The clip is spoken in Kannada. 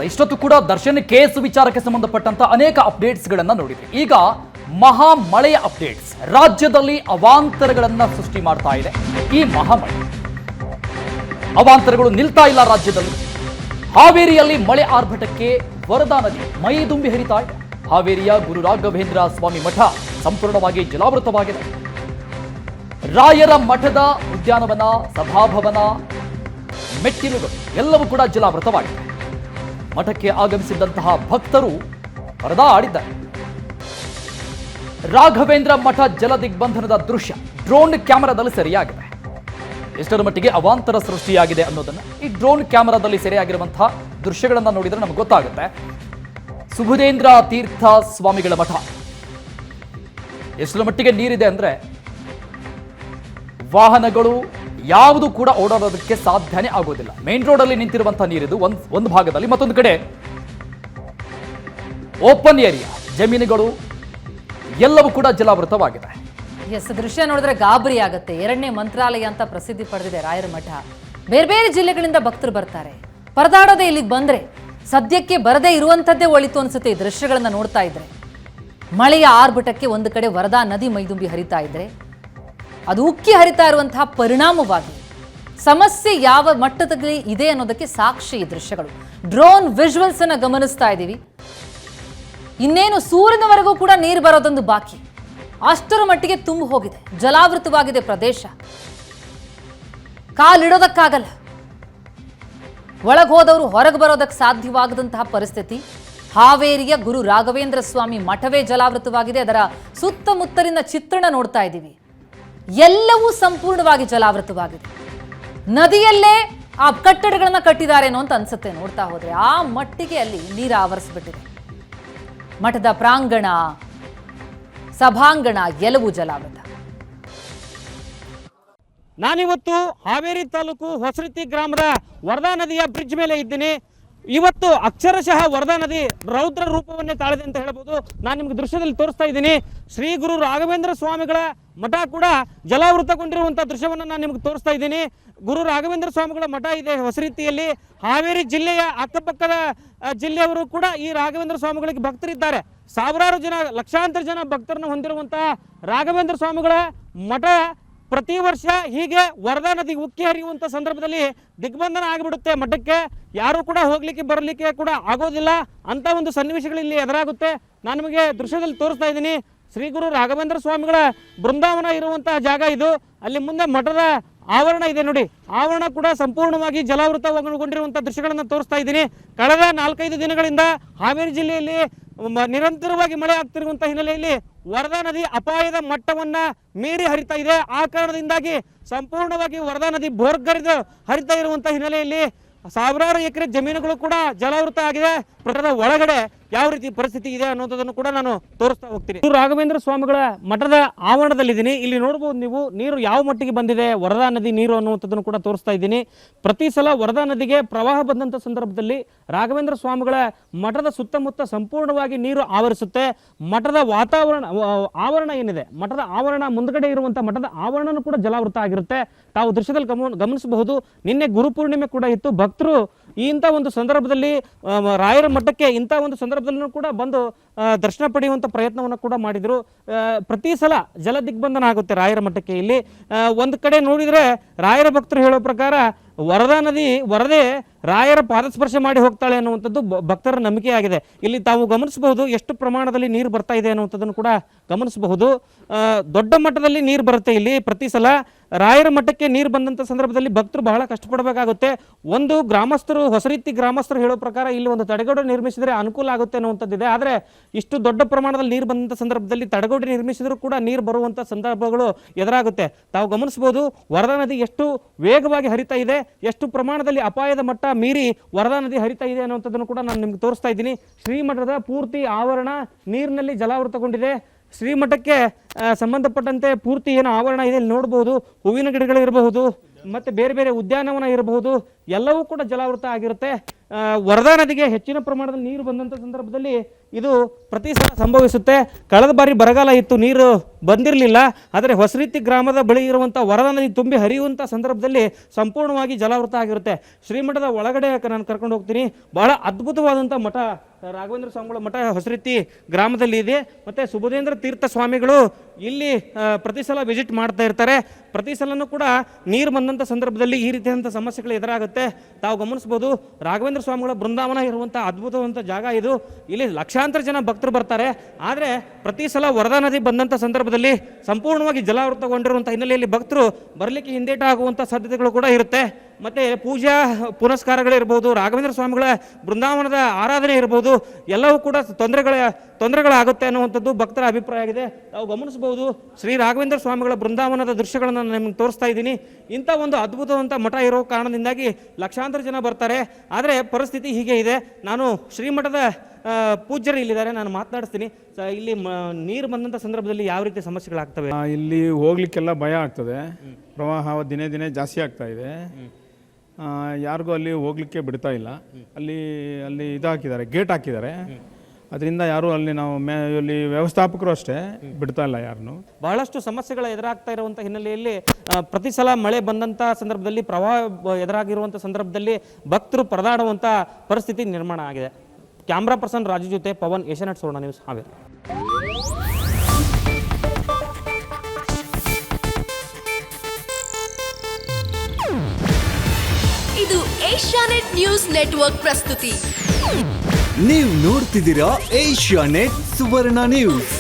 ಇಷ್ಟೊತ್ತು ಕೂಡ ದರ್ಶನ್ ಕೇಸ್ ವಿಚಾರಕ್ಕೆ ಸಂಬಂಧಪಟ್ಟಂತ ಅನೇಕ ಅಪ್ಡೇಟ್ಸ್ಗಳನ್ನ ನೋಡಿದ್ವಿ. ಈಗ ಮಹಾ ಮಳೆಯ ಅಪ್ಡೇಟ್ಸ್ ರಾಜ್ಯದಲ್ಲಿ ಅವಾಂತರಗಳನ್ನ ಸೃಷ್ಟಿ ಮಾಡ್ತಾ ಇದೆ. ಈ ಮಹಾಮಳೆ ಅವಾಂತರಗಳು ನಿಲ್ತಾ ಇಲ್ಲ. ರಾಜ್ಯದಲ್ಲಿ ಹಾವೇರಿಯಲ್ಲಿ ಮಳೆ ಆರ್ಭಟಕ್ಕೆ ವರದಾ ನದಿ ಮೈದುಂಬಿ ಹರಿತಾ ಇದೆ. ಹಾವೇರಿಯ ಗುರು ರಾಘವೇಂದ್ರ ಸ್ವಾಮಿ ಮಠ ಸಂಪೂರ್ಣವಾಗಿ ಜಲಾವೃತವಾಗಿದೆ. ರಾಯರ ಮಠದ ಉದ್ಯಾನವನ, ಸಭಾಭವನ, ಮೆಟ್ಟಿಲುಗಳು ಎಲ್ಲವೂ ಕೂಡ ಜಲಾವೃತವಾಗಿದೆ. ಮಠಕ್ಕೆ ಆಗಮಿಸಿದ್ದಂತಹ ಭಕ್ತರು ಪರದಾಡಿದ್ದಾರೆ. ರಾಘವೇಂದ್ರ ಮಠ ಜಲ ದಿಗ್ಬಂಧನದ ದೃಶ್ಯ ಡ್ರೋನ್ ಕ್ಯಾಮೆರಾದಲ್ಲಿ ಸೆರೆಯಾಗಿದೆ. ಎಷ್ಟರ ಮಟ್ಟಿಗೆ ಅವಾಂತರ ಸೃಷ್ಟಿಯಾಗಿದೆ ಅನ್ನೋದನ್ನ ಈ ಡ್ರೋನ್ ಕ್ಯಾಮೆರಾದಲ್ಲಿ ಸೆರೆಯಾಗಿರುವಂತಹ ದೃಶ್ಯಗಳನ್ನ ನೋಡಿದ್ರೆ ನಮಗೆ ಗೊತ್ತಾಗುತ್ತೆ. ಸುಬುಧೇಂದ್ರ ತೀರ್ಥ ಸ್ವಾಮಿಗಳ ಮಠ ಎಷ್ಟರ ಮಟ್ಟಿಗೆ ನೀರಿದೆ ಅಂದ್ರೆ ವಾಹನಗಳು ಯಾವುದು ಕೂಡ ಓಡಾಡೋದಕ್ಕೆ ಸಾಧ್ಯನೇ ಆಗೋದಿಲ್ಲ. ಮೇನ್ ರೋಡ್ ಅಲ್ಲಿ ನಿಂತಿರುವಂತಹ ನೀರಿದು ಒಂದು ಭಾಗದಲ್ಲಿ, ಮತ್ತೊಂದು ಕಡೆ ಓಪನ್ ಏರಿಯಾ, ಜಮೀನುಗಳು ಎಲ್ಲವೂ ಕೂಡ ಜಲಾವೃತವಾಗಿದೆ. ಎಸ್, ದೃಶ್ಯ ನೋಡಿದ್ರೆ ಗಾಬರಿ ಆಗುತ್ತೆ. 2ನೇ ಮಂತ್ರಾಲಯ ಅಂತ ಪ್ರಸಿದ್ಧಿ ಪಡೆದಿದೆ ರಾಯರ ಮಠ. ಬೇರೆ ಬೇರೆ ಜಿಲ್ಲೆಗಳಿಂದ ಭಕ್ತರು ಬರ್ತಾರೆ. ಪರದಾಡೋದೇ ಇಲ್ಲಿಗೆ ಬಂದ್ರೆ ಸದ್ಯಕ್ಕೆ ಬರದೇ ಇರುವಂಥದ್ದೇ ಒಳಿತು ಅನ್ಸುತ್ತೆ. ಈ ದೃಶ್ಯಗಳನ್ನ ನೋಡ್ತಾ ಇದ್ರೆ ಮಳೆಯ ಆರ್ಭಟಕ್ಕೆ ಒಂದು ಕಡೆ ವರದಾ ನದಿ ಮೈದುಂಬಿ ಹರಿತಾ ಇದ್ರೆ ಅದು ಉಕ್ಕಿ ಹರಿತಾ ಇರುವಂತಹ ಪರಿಣಾಮವಾಗಿ ಸಮಸ್ಯೆ ಯಾವ ಮಟ್ಟದಲ್ಲಿ ಇದೆ ಅನ್ನೋದಕ್ಕೆ ಸಾಕ್ಷಿ ಈ ದೃಶ್ಯಗಳು. ಡ್ರೋನ್ ವಿಜುವಲ್ಸ್ ಅನ್ನ ಗಮನಿಸ್ತಾ ಇದ್ದೀವಿ. ಇನ್ನೇನು ಸೂರ್ಯನವರೆಗೂ ಕೂಡ ನೀರು ಬರೋದೊಂದು ಬಾಕಿ. ಅಷ್ಟರ ಮಟ್ಟಿಗೆ ತುಂಬಿ ಹೋಗಿದೆ, ಜಲಾವೃತವಾಗಿದೆ ಪ್ರದೇಶ. ಕಾಲಿಡೋದಕ್ಕಾಗಲ್ಲ. ಒಳಗೆ ಹೋದವರು ಹೊರಗೆ ಬರೋದಕ್ಕೆ ಸಾಧ್ಯವಾಗದಂತಹ ಪರಿಸ್ಥಿತಿ. ಹಾವೇರಿಯ ಗುರು ರಾಘವೇಂದ್ರ ಸ್ವಾಮಿ ಮಠವೇ ಜಲಾವೃತವಾಗಿದೆ. ಅದರ ಸುತ್ತಮುತ್ತಲಿನ ಚಿತ್ರಣ ನೋಡ್ತಾ ಇದ್ದೀವಿ. ಎಲ್ಲವೂ ಸಂಪೂರ್ಣವಾಗಿ ಜಲಾವೃತವಾಗಿದೆ. ನದಿಯಲ್ಲೇ ಆ ಕಟ್ಟಡಗಳನ್ನ ಕಟ್ಟಿದಾರೇನೋ ಅಂತ ಅನ್ಸುತ್ತೆ ನೋಡ್ತಾ ಹೋದ್ರೆ. ಆ ಮಟ್ಟಿಗೆ ಅಲ್ಲಿ ನೀರು ಆವರಿಸ್ಬಿಟ್ಟಿದೆ. ಮಠದ ಪ್ರಾಂಗಣ, ಸಭಾಂಗಣ ಎಲ್ಲವೂ ಜಲಾವೃತ. ನಾನಿವತ್ತು ಹಾವೇರಿ ತಾಲೂಕು ಹೊಸರಿತಿ ಗ್ರಾಮದ ವರದಾ ನದಿಯ ಬ್ರಿಡ್ಜ್ ಮೇಲೆ ಇದ್ದೀನಿ. ಇವತ್ತು ಅಕ್ಷರಶಃ ವರದಾ ನದಿ ರೌದ್ರ ರೂಪವನ್ನೇ ತಾಳಿದೆ ಅಂತ ಹೇಳ್ಬೋದು. ನಾನು ನಿಮ್ಗೆ ದೃಶ್ಯದಲ್ಲಿ ತೋರಿಸ್ತಾ ಇದ್ದೀನಿ. ಶ್ರೀ ಗುರು ರಾಘವೇಂದ್ರ ಸ್ವಾಮಿಗಳ ಮಠ ಕೂಡ ಜಲಾವೃತಗೊಂಡಿರುವಂಥ ದೃಶ್ಯವನ್ನು ನಾನು ನಿಮ್ಗೆ ತೋರಿಸ್ತಾ ಇದ್ದೀನಿ. ಗುರು ರಾಘವೇಂದ್ರ ಸ್ವಾಮಿಗಳ ಮಠ ಇದೆ ಹೊಸರೀತಿಯಲ್ಲಿ. ಹಾವೇರಿ ಜಿಲ್ಲೆಯ ಅಕ್ಕಪಕ್ಕದ ಜಿಲ್ಲೆಯವರು ಕೂಡ ಈ ರಾಘವೇಂದ್ರ ಸ್ವಾಮಿಗಳಿಗೆ ಭಕ್ತರಿದ್ದಾರೆ. ಸಾವಿರಾರು ಜನ, ಲಕ್ಷಾಂತರ ಜನ ಭಕ್ತರನ್ನು ಹೊಂದಿರುವಂತಹ ರಾಘವೇಂದ್ರ ಸ್ವಾಮಿಗಳ ಮಠ ಪ್ರತಿ ವರ್ಷ ಹೀಗೆ ವರದಾ ನದಿ ಉಕ್ಕಿ ಹರಿಯುವಂಥ ಸಂದರ್ಭದಲ್ಲಿ ದಿಗ್ಬಂಧನ ಆಗಿಬಿಡುತ್ತೆ. ಮಠಕ್ಕೆ ಯಾರು ಕೂಡ ಹೋಗ್ಲಿಕ್ಕೆ ಬರಲಿಕ್ಕೆ ಕೂಡ ಆಗೋದಿಲ್ಲ ಅಂತ ಒಂದು ಸನ್ನಿವೇಶಗಳಲ್ಲಿ ಎದುರಾಗುತ್ತೆ. ನಾನು ನಿಮಗೆ ದೃಶ್ಯದಲ್ಲಿ ತೋರಿಸ್ತಾ ಇದ್ದೀನಿ. ಶ್ರೀ ಗುರು ರಾಘವೇಂದ್ರ ಸ್ವಾಮಿಗಳ ಬೃಂದಾವನ ಇರುವಂತಹ ಜಾಗ ಇದು. ಅಲ್ಲಿ ಮುಂದೆ ಮಠದ ಆವರಣ ಇದೆ ನೋಡಿ. ಆವರಣ ಕೂಡ ಸಂಪೂರ್ಣವಾಗಿ ಜಲಾವೃತಗೊಂಡಿರುವಂಥ ದೃಶ್ಯಗಳನ್ನು ತೋರಿಸ್ತಾ ಇದ್ದೀನಿ. ಕಳೆದ 4-5 ದಿನಗಳಿಂದ ಹಾವೇರಿ ಜಿಲ್ಲೆಯಲ್ಲಿ ನಿರಂತರವಾಗಿ ಮಳೆ ಆಗ್ತಿರುವಂಥ ಹಿನ್ನೆಲೆಯಲ್ಲಿ ವರದಾ ನದಿ ಅಪಾಯದ ಮಟ್ಟವನ್ನ ಮೀರಿ ಹರಿತಾ ಇದೆ. ಆ ಕಾರಣದಿಂದಾಗಿ ಸಂಪೂರ್ಣವಾಗಿ ವರದಾ ನದಿ ಭೋರ್ಗರೆದು ಹರಿತಾ ಇರುವಂಥ ಹಿನ್ನೆಲೆಯಲ್ಲಿ ಸಾವಿರಾರು ಎಕರೆ ಜಮೀನುಗಳು ಕೂಡ ಜಲಾವೃತ ಆಗಿದೆ. ಮಠದ ಒಳಗಡೆ ಯಾವ ರೀತಿ ಪರಿಸ್ಥಿತಿ ಇದೆ ಅನ್ನೋದನ್ನು ಕೂಡ ನಾನು ತೋರಿಸ್ತಾ ಹೋಗ್ತೀನಿ. ರಾಘವೇಂದ್ರ ಸ್ವಾಮಿಗಳ ಮಠದ ಆವರಣದಲ್ಲಿದ್ದೀನಿ. ಇಲ್ಲಿ ನೋಡ್ಬೋದು ನೀವು ನೀರು ಯಾವ ಮಟ್ಟಿಗೆ ಬಂದಿದೆ, ವರದಾ ನದಿ ನೀರು ಅನ್ನುವಂಥದ್ದನ್ನು ಕೂಡ ತೋರಿಸ್ತಾ ಇದ್ದೀನಿ. ಪ್ರತಿ ಸಲ ವರದಾ ನದಿಗೆ ಪ್ರವಾಹ ಬಂದಂಥ ಸಂದರ್ಭದಲ್ಲಿ ರಾಘವೇಂದ್ರ ಸ್ವಾಮಿಗಳ ಮಠದ ಸುತ್ತಮುತ್ತ ಸಂಪೂರ್ಣವಾಗಿ ನೀರು ಆವರಿಸುತ್ತೆ. ಮಠದ ಆವರಣ ಏನಿದೆ, ಮಠದ ಆವರಣ ಮುಂದ್ಗಡೆ ಇರುವಂಥ ಮಠದ ಆವರಣನೂ ಕೂಡ ಜಲಾವೃತ ಆಗಿರುತ್ತೆ. ತಾವು ದೃಶ್ಯದಲ್ಲಿ ಗಮನಿಸಬಹುದು. ನಿನ್ನೆ ಗುರುಪೂರ್ಣಿಮೆ ಕೂಡ ಇತ್ತು. ಭಕ್ತರು ಇಂಥ ಒಂದು ಸಂದರ್ಭದಲ್ಲಿ ರಾಯರ ಮಠಕ್ಕೆ ಇಂಥ ಒಂದು ಸಂದರ್ಭದಲ್ಲೂ ಕೂಡ ಬಂದು ದರ್ಶನ ಪಡೆಯುವಂಥ ಪ್ರಯತ್ನವನ್ನು ಕೂಡ ಮಾಡಿದರು. ಪ್ರತಿ ಸಲ ಜಲ ದಿಗ್ಬಂಧನ ಆಗುತ್ತೆ ರಾಯರ ಮಠಕ್ಕೆ. ಇಲ್ಲಿ ಒಂದು ಕಡೆ ನೋಡಿದರೆ ರಾಯರ ಭಕ್ತರು ಹೇಳೋ ಪ್ರಕಾರ ವರದಾ ನದಿ ವರದೆ ರಾಯರ ಪಾದಸ್ಪರ್ಶ ಮಾಡಿ ಹೋಗ್ತಾಳೆ ಅನ್ನುವಂಥದ್ದು ಭಕ್ತರ ನಂಬಿಕೆ ಆಗಿದೆ. ಇಲ್ಲಿ ತಾವು ಗಮನಿಸಬಹುದು ಎಷ್ಟು ಪ್ರಮಾಣದಲ್ಲಿ ನೀರು ಬರ್ತಾ ಇದೆ ಅನ್ನುವಂಥದ್ದನ್ನು ಕೂಡ ಗಮನಿಸಬಹುದು. ದೊಡ್ಡ ಮಟ್ಟದಲ್ಲಿ ನೀರು ಬರುತ್ತೆ ಇಲ್ಲಿ ಪ್ರತಿ ಸಲ. ರಾಯರ ಮಠಕ್ಕೆ ನೀರು ಬಂದಂಥ ಸಂದರ್ಭದಲ್ಲಿ ಭಕ್ತರು ಬಹಳ ಕಷ್ಟಪಡಬೇಕಾಗುತ್ತೆ. ಒಂದು ಗ್ರಾಮಸ್ಥರು, ಹೊಸರೀತಿ ಗ್ರಾಮಸ್ಥರು ಹೇಳೋ ಪ್ರಕಾರ ಇಲ್ಲಿ ಒಂದು ತಡೆಗೋಡೆ ನಿರ್ಮಿಸಿದರೆ ಅನುಕೂಲ ಆಗುತ್ತೆ ಅನ್ನುವಂಥದ್ದಿದೆ. ಆದರೆ ಇಷ್ಟು ದೊಡ್ಡ ಪ್ರಮಾಣದಲ್ಲಿ ನೀರು ಬಂದಂಥ ಸಂದರ್ಭದಲ್ಲಿ ತಡೆಗೋಡೆ ನಿರ್ಮಿಸಿದರೂ ಕೂಡ ನೀರು ಬರುವಂಥ ಸಂದರ್ಭಗಳು ಎದುರಾಗುತ್ತೆ. ತಾವು ಗಮನಿಸಬಹುದು ವರದಾ ನದಿ ಎಷ್ಟು ವೇಗವಾಗಿ ಹರಿತಾ ಇದೆ, ಎಷ್ಟು ಪ್ರಮಾಣದಲ್ಲಿ ಅಪಾಯದ ಮಟ್ಟ ಮೀರಿ ವರದಾ ನದಿ ಹರಿತಾ ಇದೆ ಅನ್ನುವಂಥದ್ದನ್ನು ಕೂಡ ನಾನು ನಿಮ್ಗೆ ತೋರಿಸ್ತಾ ಇದ್ದೀನಿ. ಶ್ರೀಮಠದ ಪೂರ್ತಿ ಆವರಣ ನೀರಿನಲ್ಲಿ ಜಲಾವೃತಗೊಂಡಿದೆ. ಶ್ರೀಮಠಕ್ಕೆ ಸಂಬಂಧಪಟ್ಟಂತೆ ಪೂರ್ತಿ ಏನು ಆವರಣ ಇದೆ ಇಲ್ಲಿ ನೋಡಬಹುದು. ಹೂವಿನ ಗಿಡಗಳು ಇರಬಹುದು, ಮತ್ತೆ ಬೇರೆ ಬೇರೆ ಉದ್ಯಾನವನ ಇರಬಹುದು, ಎಲ್ಲವೂ ಕೂಡ ಜಲಾವೃತ ಆಗಿರುತ್ತೆ. ವರದಾ ನದಿಗೆ ಹೆಚ್ಚಿನ ಪ್ರಮಾಣದಲ್ಲಿ ನೀರು ಬಂದಂಥ ಸಂದರ್ಭದಲ್ಲಿ ಇದು ಪ್ರತಿ ಸಲ ಸಂಭವಿಸುತ್ತೆ. ಕಳೆದ ಬಾರಿ ಬರಗಾಲ ಇತ್ತು, ನೀರು ಬಂದಿರಲಿಲ್ಲ. ಆದರೆ ಹೊಸರೀತಿ ಗ್ರಾಮದ ಬಳಿ ಇರುವಂಥ ವರದಾ ನದಿ ತುಂಬಿ ಹರಿಯುವಂಥ ಸಂದರ್ಭದಲ್ಲಿ ಸಂಪೂರ್ಣವಾಗಿ ಜಲಾವೃತ ಆಗಿರುತ್ತೆ. ಶ್ರೀಮಠದ ಒಳಗಡೆ ನಾನು ಕರ್ಕೊಂಡು ಹೋಗ್ತೀನಿ. ಬಹಳ ಅದ್ಭುತವಾದಂಥ ಮಠ, ರಾಘವೇಂದ್ರ ಸ್ವಾಮಿಗಳ ಮಠ ಹೊಸರೀತಿ ಗ್ರಾಮದಲ್ಲಿ ಇದೆ. ಮತ್ತು ಸುಬುಧೇಂದ್ರ ತೀರ್ಥ ಸ್ವಾಮಿಗಳು ಇಲ್ಲಿ ಪ್ರತಿ ಸಲ ವಿಸಿಟ್ ಮಾಡ್ತಾ ಇರ್ತಾರೆ. ಪ್ರತಿ ಸಲನೂ ಕೂಡ ನೀರು ಬಂದಂಥ ಸಂದರ್ಭದಲ್ಲಿ ಈ ರೀತಿಯಾದಂಥ ಸಮಸ್ಯೆಗಳು ಎದುರಾಗುತ್ತೆ. ತಾವು ಗಮನಿಸ್ಬೋದು, ರಾಘವೇಂದ್ರ ಸ್ವಾಮಿಗಳ ಬೃಂದಾವನ ಇರುವಂಥ ಅದ್ಭುತವಂತ ಜಾಗ ಇದು. ಇಲ್ಲಿ ಲಕ್ಷಾಂತರ ಜನ ಭಕ್ತರು ಬರ್ತಾರೆ. ಆದರೆ ಪ್ರತಿ ಸಲ ವರದಾ ನದಿ ಬಂದಂಥ ಸಂದರ್ಭದಲ್ಲಿ ಸಂಪೂರ್ಣವಾಗಿ ಜಲಾವೃತಗೊಂಡಿರುವಂಥ ಹಿನ್ನೆಲೆಯಲ್ಲಿ ಭಕ್ತರು ಬರಲಿಕ್ಕೆ ಹಿಂದೇಟ ಆಗುವಂಥ ಸಾಧ್ಯತೆಗಳು ಕೂಡ ಇರುತ್ತೆ. ಮತ್ತು ಪೂಜಾ ಪುನಸ್ಕಾರಗಳಿರ್ಬೋದು, ರಾಘವೇಂದ್ರ ಸ್ವಾಮಿಗಳ ಬೃಂದಾವನದ ಆರಾಧನೆ ಇರ್ಬೋದು, ಎಲ್ಲವೂ ಕೂಡ ತೊಂದರೆಗಳಾಗುತ್ತೆ ಅನ್ನುವಂಥದ್ದು ಭಕ್ತರ ಅಭಿಪ್ರಾಯ ಆಗಿದೆ. ತಾವು ಗಮನಿಸಬಹುದು, ಶ್ರೀ ರಾಘವೇಂದ್ರ ಸ್ವಾಮಿಗಳ ಬೃಂದಾವನದ ದೃಶ್ಯಗಳನ್ನು ನಾನು ನಿಮಗೆ ತೋರಿಸ್ತಾ ಇದ್ದೀನಿ. ಇಂಥ ಒಂದು ಅದ್ಭುತವಂತ ಮಠ ಇರೋ ಕಾರಣದಿಂದಾಗಿ ಲಕ್ಷಾಂತರ ಜನ ಬರ್ತಾರೆ. ಆದರೆ ಪರಿಸ್ಥಿತಿ ಹೀಗೆ ಇದೆ. ನಾನು ಶ್ರೀಮಠದ ಪೂಜ್ಯರು ಇಲ್ಲಿದ್ದಾರೆ, ನಾನು ಮಾತನಾಡಿಸ್ತೀನಿ. ಇಲ್ಲಿ ನೀರು ಬಂದಂಥ ಸಂದರ್ಭದಲ್ಲಿ ಯಾವ ರೀತಿ ಸಮಸ್ಯೆಗಳಾಗ್ತವೆ? ಇಲ್ಲಿ ಹೋಗ್ಲಿಕ್ಕೆಲ್ಲ ಭಯ ಆಗ್ತದೆ. ಪ್ರವಾಹ ದಿನೇ ದಿನೇ ಜಾಸ್ತಿ ಆಗ್ತಾ ಇದೆ. ಯಾರಿಗೂ ಅಲ್ಲಿ ಹೋಗ್ಲಿಕ್ಕೆ ಬಿಡ್ತಾ ಇಲ್ಲ. ಅಲ್ಲಿ ಇದು ಹಾಕಿದ್ದಾರೆ, ಗೇಟ್ ಹಾಕಿದ್ದಾರೆ. ಅದರಿಂದ ಯಾರು ಅಲ್ಲಿ ನಾವು ಇಲ್ಲಿ ವ್ಯವಸ್ಥಾಪಕರು ಅಷ್ಟೇ ಬಿಡ್ತಾ ಇಲ್ಲ ಯಾರನ್ನು. ಬಹಳಷ್ಟು ಸಮಸ್ಯೆಗಳು ಎದುರಾಗ್ತಾ ಇರುವಂಥ ಹಿನ್ನೆಲೆಯಲ್ಲಿ ಪ್ರತಿ ಸಲ ಮಳೆ ಬಂದಂಥ ಸಂದರ್ಭದಲ್ಲಿ, ಪ್ರವಾಹ ಎದುರಾಗಿರುವಂಥ ಸಂದರ್ಭದಲ್ಲಿ ಭಕ್ತರು ಪರದಾಡುವಂಥ ಪರಿಸ್ಥಿತಿ ನಿರ್ಮಾಣ ಆಗಿದೆ. ಕ್ಯಾಮ್ರಾ ಪರ್ಸನ್ ರಾಜು ಜೊತೆ ಪವನ್, ಏಷ್ಯಾನೆಟ್ ಸುವರ್ಣ ನ್ಯೂಸ್, ಹಾವೇರಿ. ಇದು ಏಷ್ಯಾನೆಟ್ ನ್ಯೂಸ್ ನೆಟ್ವರ್ಕ್ ಪ್ರಸ್ತುತಿ. ನೀವು ನೋಡ್ತಿದ್ದೀರಾ ಏಷ್ಯಾನೆಟ್ ಸುವರ್ಣ ನ್ಯೂಸ್.